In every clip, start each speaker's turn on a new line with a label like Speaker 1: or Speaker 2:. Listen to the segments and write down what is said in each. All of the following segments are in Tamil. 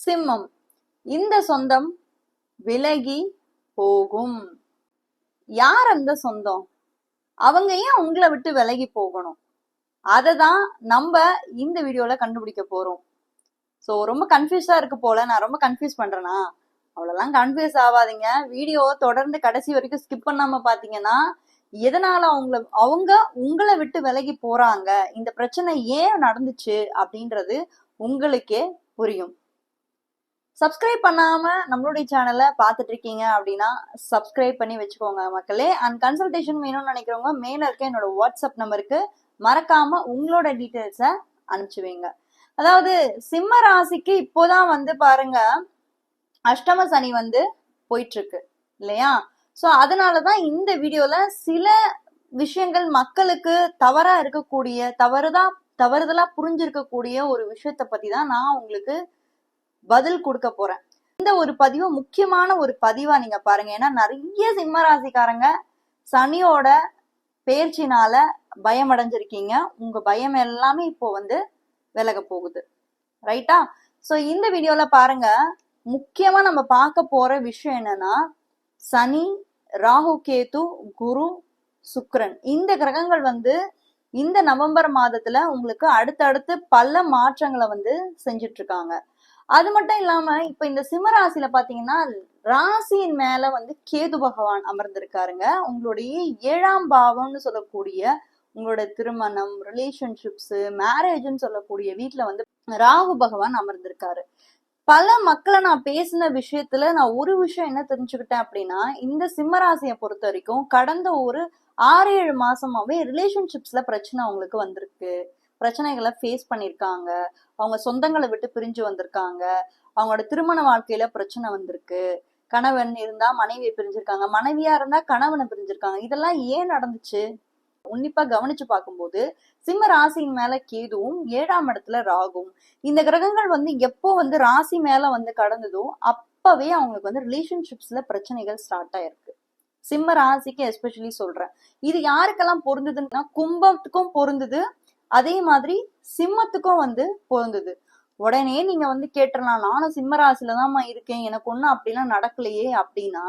Speaker 1: சிம்மம். இந்த சொந்தம் விலகி போகும். யார் அந்த சொந்தம்? அவங்க ஏன் உங்களை விட்டு விலகி போகணும்? அததான் நம்ம இந்த வீடியோல கண்டுபிடிக்க போறோம். சோ ரொம்ப கன்ஃபியூஸா இருக்கு போல. நான் ரொம்ப கன்ஃபியூஸ் பண்றேனா? அவ்வளவுலாம் கன்ஃபியூஸ் ஆகாதீங்க. வீடியோ தொடர்ந்து கடைசி வரைக்கும் ஸ்கிப் பண்ணாம பாத்தீங்கன்னா எதனால அவங்க உங்களை விட்டு விலகி போறாங்க, இந்த பிரச்சனை ஏன் நடந்துச்சு அப்படின்றது உங்களுக்கே புரியும். சப்ஸ்கிரைப் பண்ணாம நம்மளுடைய சேனலை பார்த்துட்டு இருக்கீங்க அப்படின்னா சப்ஸ்கிரைப் பண்ணி வச்சுக்கோங்க மக்களே. அண்ட் கன்சல்டேஷன் வேணும்னு நினைக்கிறவங்க மேல இருக்க என்னோட வாட்ஸ்அப் நம்பருக்கு மறக்காம உங்களோட டீட்டெயில்ஸை அனுப்பிச்சு வைங்க. அதாவது சிம்ம ராசிக்கு இப்போதான் பாருங்க அஷ்டம சனி போயிட்டு இருக்கு இல்லையா? சோ அதனாலதான் இந்த வீடியோல சில விஷயங்கள் மக்களுக்கு தவறா இருக்கக்கூடிய தவறுதலா புரிஞ்சிருக்கக்கூடிய ஒரு விஷயத்த பத்தி தான் நான் உங்களுக்கு பதில் கொடுக்க போறேன். இந்த ஒரு பதிவு முக்கியமான ஒரு பதிவா நீங்க பாருங்க. ஏன்னா நிறைய சிம்ம ராசிக்காரங்க சனியோட பெயர்ச்சினால பயம் அடைஞ்சிருக்கீங்க. உங்க பயம் எல்லாமே இப்போ விலக போகுது, ரைட்டா? சோ இந்த வீடியோல பாருங்க, முக்கியமா நம்ம பார்க்க போற விஷயம் என்னன்னா சனி, ராகு, கேது, குரு, சுக்கிரன் இந்த கிரகங்கள் இந்த நவம்பர் மாதத்துல உங்களுக்கு அடுத்தடுத்து பல மாற்றங்களை செஞ்சுட்டு இருக்காங்க. அது மட்டும் இல்லாம இப்ப இந்த சிம்ம ராசியில பாத்தீங்கன்னா ராசியின் மேல கேது பகவான் அமர்ந்திருக்காருங்க. உங்களுடைய 7ஆம் பாவம்னு சொல்லக்கூடிய உங்களோட திருமணம், ரிலேஷன்ஷிப்ஸ், மேரேஜ்னு சொல்லக்கூடிய வீட்டுல ராகு பகவான் அமர்ந்திருக்காரு. பல மக்களை நான் பேசின விஷயத்துல நான் ஒரு விஷயம் என்ன தெரிஞ்சுக்கிட்டேன் அப்படின்னா, இந்த சிம்மராசியை பொறுத்த வரைக்கும் கடந்த ஒரு 6-7 மாசமாவே ரிலேஷன்ஷிப்ஸ்ல பிரச்சனை அவங்களுக்கு வந்திருக்கு. பிரச்சனைகளை ஃபேஸ் பண்ணிருக்காங்க. அவங்க சொந்தங்களை விட்டு பிரிஞ்சு வந்திருக்காங்க. அவங்களோட திருமண வாழ்க்கையில பிரச்சனை வந்திருக்கு. கணவன் இருந்தா மனைவியை பிரிஞ்சிருக்காங்க, மனைவியா இருந்தா கணவனை பிரிஞ்சிருக்காங்க. இதெல்லாம் ஏன் நடந்துச்சு? உன்னிப்பா கவனிச்சு பார்க்கும்போது சிம்ம ராசியின் மேல கேதுவும் 7ஆம் இடத்துல ராகும், இந்த கிரகங்கள் எப்போ ராசி மேல கடந்ததோ அப்பவே அவங்களுக்கு ரிலேஷன்ஷிப்ஸ்ல பிரச்சனைகள் ஸ்டார்ட் ஆயிருக்கு. சிம்ம ராசிக்கு எஸ்பெஷலி சொல்றேன். இது யாருக்கெல்லாம் பொருந்ததுன்னா கும்பத்துக்கும் பொருந்தது, அதே மாதிரி சிம்மத்துக்கும் பொருந்தது. உடனே நீங்க கேட்டுறலாம், நானும் சிம்ம ராசில தான்மா இருக்கேன், எனக்கு ஒண்ணும் அப்படிலாம் நடக்கலையே அப்படின்னா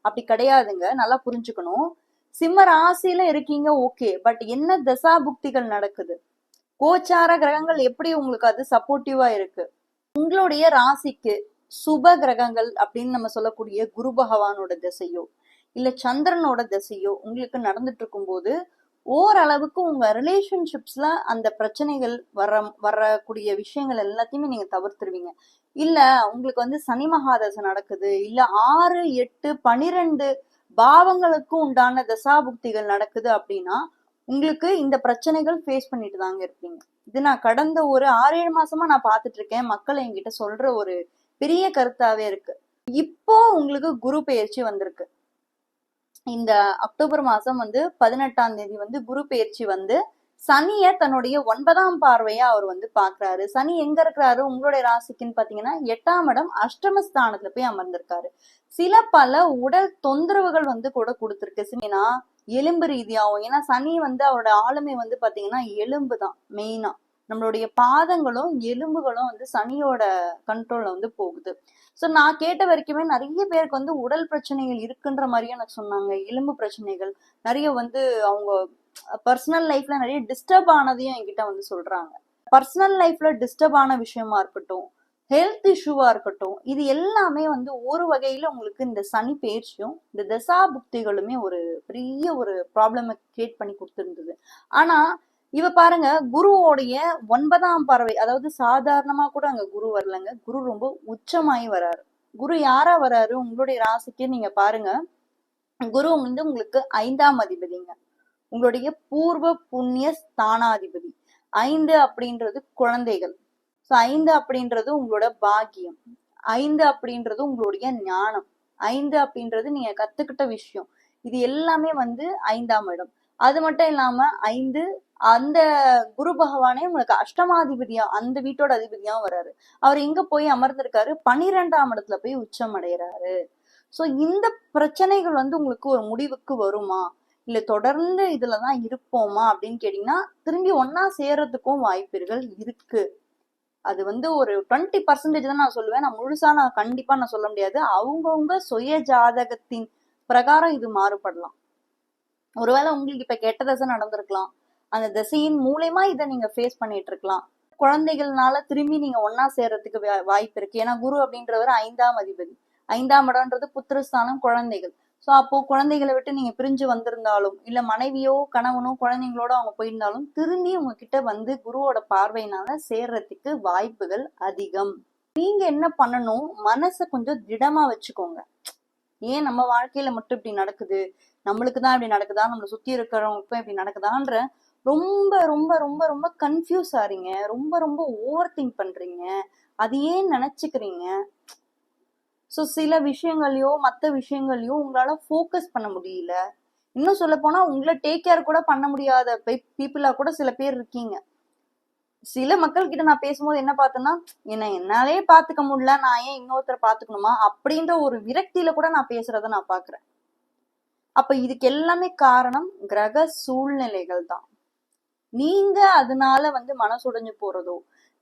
Speaker 1: அப்படி கிடையாதுங்க. நல்லா புரிஞ்சுக்கணும். சிம்ம ராசியில இருக்கீங்க, ஓகே, பட் என்ன தசா புக்திகள் நடக்குது, கோச்சார கிரகங்கள் எப்படி உங்களுக்கு அது சப்போர்ட்டிவா இருக்கு? உங்களுடைய ராசிக்கு சுப கிரகங்கள் அப்படின்னு நம்ம சொல்லக்கூடிய குரு பகவானோட திசையோ இல்ல சந்திரனோட திசையோ உங்களுக்கு நடந்துட்டு இருக்கும் போது ஓரளவுக்கு உங்க ரிலேஷன்ஷிப்ஸ்ல அந்த பிரச்சனைகள் வரக்கூடிய விஷயங்கள் எல்லாத்தையுமே நீங்க தவிர்த்துருவீங்க. இல்ல உங்களுக்கு சனி மகாதசை நடக்குது, இல்ல 6, 8, 12 பாவங்களுக்கும் உண்டான தசாபுக்திகள் நடக்குது அப்படின்னா உங்களுக்கு இந்த பிரச்சனைகள் ஃபேஸ் பண்ணிட்டு தாங்க இருப்பீங்க. இது நான் கடந்த ஒரு 6-7 மாசமா நான் பார்த்துட்டு இருக்கேன். மக்கள் என்கிட்ட சொல்ற ஒரு பெரிய கருத்தாவே இருக்கு. இப்போ உங்களுக்கு குரு பெயர்ச்சி வந்திருக்கு. இந்த அக்டோபர் மாசம் 18ஆம் தேதி குரு பெயர்ச்சி சனிய தன்னுடைய 9ஆம் பார்வையா அவர் பாக்குறாரு. சனி எங்க இருக்கிறாரு உங்களுடைய ராசிக்குன்னு பாத்தீங்கன்னா 8ஆம் இடம் அஷ்டமஸ்தானத்துல போய் அமர்ந்திருக்காரு. சில பல உடல் தொந்தரவுகள் கூட கொடுத்திருக்கு. சின்னா எலும்பு ரீதியாவும், ஏன்னா சனி அவரோட ஆளுமை பாத்தீங்கன்னா எலும்பு தான் மெயினா. நம்மளுடைய பாதங்களும் எலும்புகளும் சனியோட கண்ட்ரோல்ல போகுது. சோ நான் கேட்ட வரைக்குமே நிறைய பேருக்கு உடல் பிரச்சனைகள் இருக்குன்ற மாதிரியும் எனக்கு சொன்னாங்க. எலும்பு பிரச்சனைகள் நிறைய அவங்க பர்சனல் லைஃப்ல நிறைய டிஸ்டர்ப் ஆனதையும் என்கிட்ட சொல்றாங்க. பர்சனல் லைஃப்ல டிஸ்டர்ப் ஆன விஷயமா இருக்கட்டும், ஹெல்த் இஷ்யூவா இருக்கட்டும், இது எல்லாமே ஒரு வகையில உங்களுக்கு இந்த சனி பெயர்ச்சியும் இந்த தசா புக்திகளுமே ஒரு பெரிய ஒரு ப்ராப்ளம் கிரியேட் பண்ணி கொடுத்திருந்தது. ஆனா இவ பாருங்க, குருவோடைய 9ஆம் பார்வை, அதாவது சாதாரணமா கூட அங்க குரு வரலங்க, குரு ரொம்ப உச்சமாயி வராரு. குரு யாரா வராரு உங்களுடைய ராசிக்கு? நீங்க பாருங்க, குரு உங்களுக்கு 5ஆம் அதிபதிங்க, உங்களுடைய பூர்வ புண்ணிய ஸ்தானாதிபதி. 5 அப்படின்றது குழந்தைகள். சோ 5 அப்படின்றது உங்களோட பாக்கியம், 5 அப்படின்றது உங்களுடைய ஞானம், 5 அப்படின்றது நீங்க கத்துக்கிட்ட விஷயம். இது எல்லாமே 5ஆம் இடம். அது மட்டும் இல்லாம 5 அந்த குரு பகவானே உங்களுக்கு அஷ்டமாதிபதியா, அந்த வீட்டோட அதிபதியாவும் வராரு. அவர் எங்க போய் அமர்ந்திருக்காரு? 12ஆம் இடத்துல போய் உச்சம் அடைகிறாரு. சோ இந்த பிரச்சனைகள் உங்களுக்கு ஒரு முடிவுக்கு வருமா, இல்ல தொடர்ந்து இதுலதான் இருப்போமா அப்படின்னு கேட்டீங்கன்னா திரும்பி ஒன்னா சேர்றதுக்கும் வாய்ப்புகள் இருக்கு. அது வந்து ஒரு 20% தான் நான் சொல்லுவேன். நான் முழுசா கண்டிப்பா நான் சொல்ல முடியாது. அவங்கவுங்க சுய ஜாதகத்தின் பிரகாரம் இது மாறுபடலாம். ஒருவேளை உங்களுக்கு இப்ப கெட்ட தசை நடந்திருக்கலாம். அந்த திசையின் மூலியமா இதை நீங்க ஃபேஸ் பண்ணிட்டு இருக்கலாம். குழந்தைகள்னால திரும்பி நீங்க ஒன்னா சேர்றதுக்கு வாய்ப்பு இருக்கு. ஏன்னா குரு அப்படின்றவர் 5ஆம் அதிபதி. 5ஆம் இடம்ன்றது புத்திரஸ்தானம், குழந்தைகள். சோ அப்போ குழந்தைகளை விட்டு நீங்க பிரிஞ்சு வந்திருந்தாலும், இல்ல மனைவியோ கணவனோ குழந்தைங்களோட அவங்க போயிருந்தாலும் திரும்பி உங்ககிட்ட வந்து குருவோட பார்வையினால சேர்றதுக்கு வாய்ப்புகள் அதிகம். நீங்க என்ன பண்ணணும், மனசை கொஞ்சம் திடமா வச்சுக்கோங்க. ஏன் நம்ம வாழ்க்கையில மட்டும் இப்படி நடக்குது, நம்மளுக்குதான் இப்படி நடக்குதா, நம்மளை சுத்தி இருக்கிறவங்களுக்கும் இப்படி நடக்குதான்ற ரொம்ப ரொம்ப ரொம்ப ரொம்ப கன்ஃபியூஸ் ஆறீங்க. ரொம்ப ரொம்ப ஓவர் திங்க் பண்றீங்க. அது ஏன் நினைச்சுக்கிறீங்க. சோ சில விஷயங்களையோ மத்த விஷயங்களையோ உங்களால ஃபோக்கஸ் பண்ண முடியல. இன்னும் சொல்ல போனா உங்களை டேக் கேர் கூட பண்ண முடியாத பீப்புளா கூட சில பேர் இருக்கீங்க. சில மக்கள் கிட்ட நான் பேசும்போது என்ன பார்த்தேன்னா, என்னாலே பாத்துக்க முடியல, நான் ஏன் இன்னொருத்தரை பாத்துக்கணுமா அப்படின்ற ஒரு விரக்தியில கூட நான் பேசுறத நான் பாக்குறேன். அப்ப இதுக்கு எல்லாமே காரணம் கிரக சூழ்நிலைகள் தான். நீங்க அதனால வந்து மனசுடைஞ்சு போறதோ,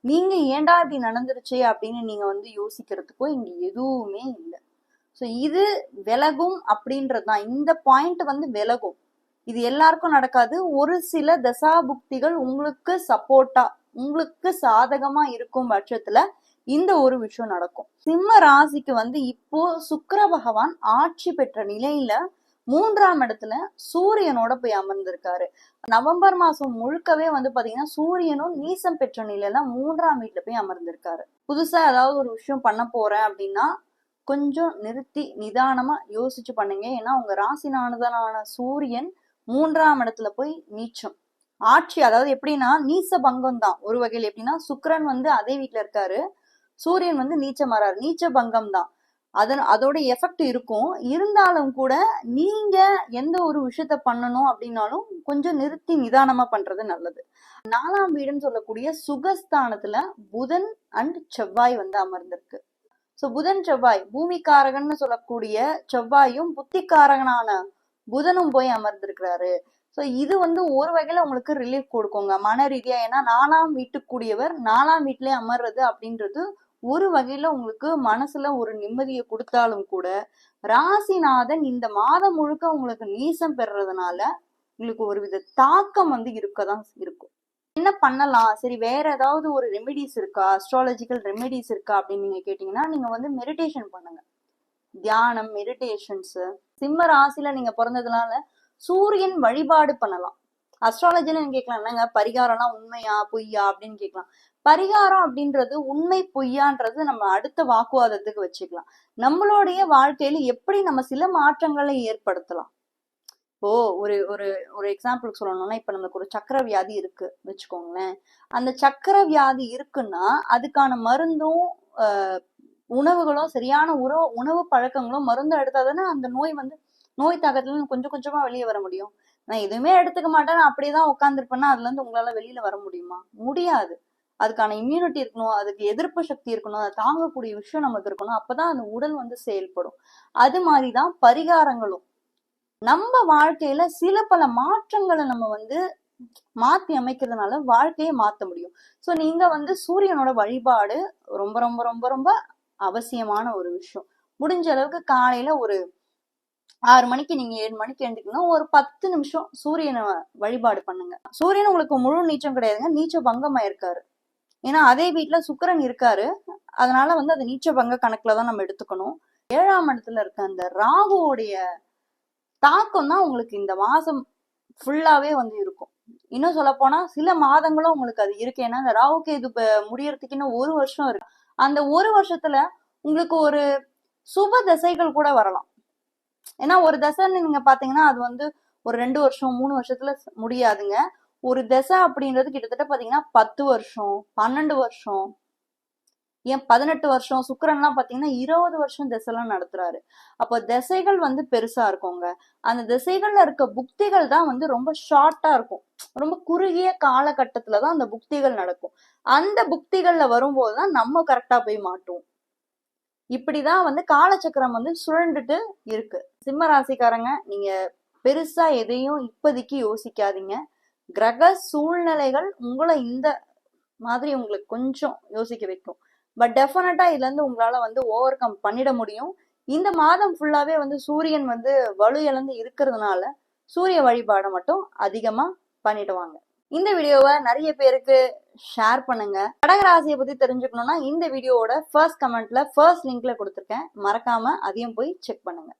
Speaker 1: நீங்க ஏன்டா இப்படி நடந்துருச்சே அப்படின்னு நீங்க வந்து யோசிக்கிறதுக்கோ இங்க எதுவுமே இல்லை. சோ இது விலகும் அப்படின்றதுதான். இந்த பாயிண்ட் வந்து விலகும். இது எல்லாருக்கும் நடக்காது. ஒரு சில தசாபுக்திகள் உங்களுக்கு சப்போர்ட்டா, உங்களுக்கு சாதகமா இருக்கும் பட்சத்துல இந்த ஒரு விஷயம் நடக்கும். சிம்ம ராசிக்கு வந்து இப்போ சுக்கிர பகவான் ஆட்சி பெற்ற நிலையில 3ஆம் இடத்துல சூரியனோட போய் அமர்ந்திருக்காரு. நவம்பர் மாசம் முழுக்கவே வந்து பாத்தீங்கன்னா சூரியனும் நீசம் பெற்ற நிலையில 3ஆம் வீட்டுல போய் அமர்ந்திருக்காரு. புதுசா ஏதாவது ஒரு விஷயம் பண்ண போறேன் அப்படின்னா கொஞ்சம் நிறுத்தி நிதானமா யோசிச்சு பண்ணுங்க. ஏன்னா உங்க ராசிநாதனான சூரியன் 3ஆம் இடத்துல போய் நீச்சம் ஆட்சி, அதாவது எப்படின்னா நீச பங்கம் தான் ஒரு வகையில். எப்படின்னா சுக்கிரன் வந்து அதே வீட்டுல இருக்காரு, சூரியன் வந்து நீச்சம் வராரு, நீச்ச பங்கம் தான். அதோட எஃபெக்ட் இருக்கும். இருந்தாலும் கூட நீங்க எந்த ஒரு விஷயத்த பண்ணணும் அப்படின்னாலும் கொஞ்சம் நிறுத்தி நிதானமா பண்றது நல்லது. 4ஆம் வீடுன்னு சொல்லக்கூடிய சுகஸ்தானத்துல புதன் அண்ட் செவ்வாய் வந்து அமர்ந்திருக்கு. சோ புதன் செவ்வாய், பூமிக்காரகன்னு சொல்லக்கூடிய செவ்வாயும் புத்திக்காரகனான புதனும் போய் அமர்ந்திருக்கிறாரு. சோ இது வந்து ஒரு வகையில உங்களுக்கு ரிலீஃப் கொடுக்குங்க மன ரீதியா. ஏன்னா 4ஆம் வீட்டுக்குரியவர் 4ஆம் வீட்டிலே அமர்றது அப்படின்றது ஒரு வகையில உங்களுக்கு மனசுல ஒரு நிம்மதியை கொடுத்தாலும் கூட, ராசிநாதன் இந்த மாதம் முழுக்க உங்களுக்கு நீசம் பெறதுனால உங்களுக்கு ஒரு வித தாக்கம் வந்து இருக்கதான் இருக்கும். என்ன பண்ணலாம், சரி வேற ஏதாவது ஒரு ரெமெடிஸ் இருக்கா, அஸ்ட்ராலஜிக்கல் ரெமெடிஸ் இருக்கா அப்படின்னு நீங்க கேட்டீங்கன்னா, நீங்க வந்து மெடிடேஷன் பண்ணுங்க. தியானம், மெடிடேஷன்ஸ். சிம்ம ராசியில நீங்க பிறந்ததுனால சூரியன் வழிபாடு பண்ணலாம். அஸ்ட்ராலஜின்னு கேட்கலாம், என்னங்க பரிகாரம்லாம் உண்மையா பொய்யா அப்படின்னு கேட்கலாம். பரிகாரம் அப்படின்றது உண்மை பொய்யான்றது நம்ம அடுத்த வாக்குவாதத்துக்கு வச்சுக்கலாம். நம்மளுடைய வாழ்க்கையில எப்படி நம்ம சில மாற்றங்களை ஏற்படுத்தலாம். இப்போ ஒரு ஒரு ஒரு எக்ஸாம்பிளுக்கு சொல்லணும்னா, இப்ப நமக்கு ஒரு சக்கர வியாதி இருக்கு வச்சுக்கோங்களேன். அந்த சக்கர வியாதி இருக்குன்னா அதுக்கான மருந்தும் உணவுகளும் சரியான உணவு பழக்கங்களும் மருந்து எடுத்தாதானே அந்த நோய் வந்து நோய் தாக்கத்துல கொஞ்சம் கொஞ்சமா வெளியே வர முடியும். நான் எதுவுமே எடுத்துக்க மாட்டேன், நான் அப்படியேதான் உட்காந்துருப்பேன்னா அதுல இருந்து உங்களால வெளியில வர முடியுமா? முடியாது. அதுக்கான இம்யூனிட்டி இருக்கணும், அதுக்கு எதிர்ப்பு சக்தி இருக்கணும், அதை தாங்கக்கூடிய விஷயம் நமக்கு இருக்கணும். அப்பதான் அந்த உடல் வந்து செயல்படும். அது மாதிரிதான் பரிகாரங்களும். நம்ம வாழ்க்கையில சில பல மாற்றங்களை நம்ம வந்து மாத்தி அமைக்கிறதுனால வாழ்க்கையை மாத்த முடியும். சோ நீங்க வந்து சூரியனோட வழிபாடு ரொம்ப ரொம்ப ரொம்ப ரொம்ப அவசியமான ஒரு விஷயம். முடிஞ்ச அளவுக்கு காலையில ஒரு 6 மணிக்கு நீங்க 7 மணிக்கு எழுந்துக்கணும், ஒரு 10 நிமிஷம் சூரியனை வழிபாடு பண்ணுங்க. சூரியன் உங்களுக்கு முழு நீச்சம் கிடையாதுங்க, நீச்ச பங்கம் ஆயிருக்காரு. ஏன்னா அதே வீட்டுல சுக்கிரன் இருக்காரு. அதனால வந்து அது நீச்ச பங்க கணக்குலதான் நம்ம எடுத்துக்கணும். 7ஆம் இடத்துல இருக்க அந்த ராகுவோடைய தாக்கம் தான் உங்களுக்கு இந்த மாசம் ஃபுல்லாவே வந்து இருக்கும். இன்னும் சொல்ல போனா சில மாதங்களும் உங்களுக்கு அது இருக்கு. ஏன்னா இந்த ராகுக்கு இது முடியறதுக்கு இன்னும் 1 வருஷம் இருக்கு. அந்த 1 வருஷத்துல உங்களுக்கு ஒரு சுப தசைகள் கூட வரலாம். ஏன்னா ஒரு தசைன்னு நீங்க பாத்தீங்கன்னா அது வந்து ஒரு 2 வருஷம் 3 வருஷத்துல முடியாதுங்க. ஒரு தசை அப்படின்றது கிட்டத்தட்ட பாத்தீங்கன்னா 10 வருஷம் 12 வருஷம் ஏன் 18 வருஷம். சுக்கிரன்லாம் பாத்தீங்கன்னா 20 வருஷம் திசைலாம் நடத்துறாரு. அப்போ திசைகள் வந்து பெருசா இருக்குங்க. அந்த திசைகள்ல இருக்க புக்திகள் தான் வந்து ரொம்ப ஷார்ட்டா இருக்கும். ரொம்ப குறுகிய காலகட்டத்துலதான் அந்த புக்திகள் நடக்கும். அந்த புக்திகள்ல வரும்போதுதான் நம்ம கரெக்டா போய் மாட்டுவோம். இப்படிதான் வந்து காலச்சக்கரம் வந்து சுழண்டுட்டு இருக்கு. சிம்ம ராசிக்காரங்க, நீங்க பெருசா எதையும் இப்போதைக்கு யோசிக்காதீங்க. கிரக சூழ்நிலைகள் உங்களை இந்த மாதிரி உங்களுக்கு கொஞ்சம் யோசிக்க வைக்கும். பட் டெஃபினட்டா இதுல இருந்து உங்களால ஓவர் கம் பண்ணிட முடியும். இந்த மாதம் ஃபுல்லாவே சூரியன் வலு இழந்து இருக்கிறதுனால சூரிய வழிபாடை மட்டும் அதிகமா பண்ணிடுவாங்க. இந்த வீடியோவை நிறைய பேருக்கு ஷேர் பண்ணுங்க. கடகராசியை பத்தி தெரிஞ்சுக்கணும்னா இந்த வீடியோவோட ஃபர்ஸ்ட் கமெண்ட்ல ஃபர்ஸ்ட் லிங்க்ல கொடுத்துருக்கேன், மறக்காம அதையும் போய் செக் பண்ணுங்க.